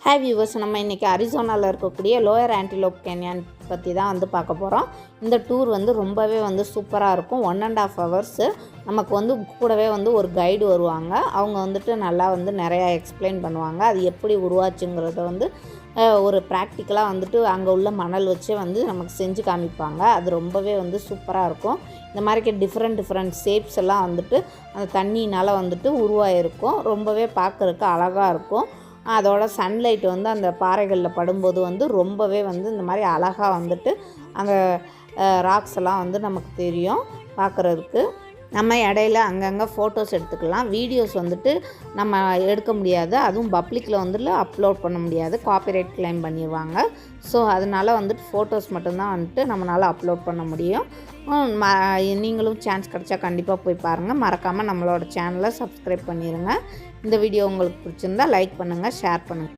Hi viewers, நம்ம இன்றைக்கி அரிசோனாவில் இருக்கக்கூடிய லோயர் ஆன்டிலோப் கேன்யான் பற்றி தான் பார்க்க போகிறோம். இந்த டூர் ரொம்பவே சூப்பராக இருக்கும். 1.5 ஹவர்ஸு. நமக்கு கூடவே ஒரு கைடு வருவாங்க. அவங்க நல்லா நிறையா எக்ஸ்பிளைன் பண்ணுவாங்க. அது எப்படி உருவாச்சுங்கிறத ஒரு ப்ராக்டிக்கலாக அங்கே உள்ள மணல் வச்சே நமக்கு செஞ்சு காமிப்பாங்க. அது ரொம்பவே சூப்பராக இருக்கும். இந்த மாதிரி டிஃப்ரெண்ட் ஷேப்ஸ் எல்லாம் அந்த தண்ணினால் உருவாகிருக்கும். ரொம்பவே பார்க்குறதுக்கு அழகாக இருக்கும். அதோட சன்லைட் அந்த பாறைகளில் படும்போது ரொம்பவே இந்த மாதிரி அழகாக அந்த ராக்ஸ் எல்லாம் நமக்கு தெரியும் பார்க்குறதுக்கு. நம்ம இடையில அங்கங்கே ஃபோட்டோஸ் எடுத்துக்கலாம். வீடியோஸ் நம்ம எடுக்க முடியாது. அதுவும் பப்ளிக்கில் அப்லோட் பண்ண முடியாது. காப்பிரைட் கிளைம் பண்ணிடுவாங்க. ஸோ அதனால் ஃபோட்டோஸ் மட்டும்தான் நம்மளால் அப்லோட் பண்ண முடியும். நீங்களும் சான்ஸ் கிடச்சா கண்டிப்பாக போய் பாருங்கள். மறக்காமல் நம்மளோட சேனலை சப்ஸ்கிரைப் பண்ணிடுங்க. இந்த வீடியோ உங்களுக்கு பிடிச்சிருந்தா லைக் பண்ணுங்கள், ஷேர் பண்ணுங்கள்.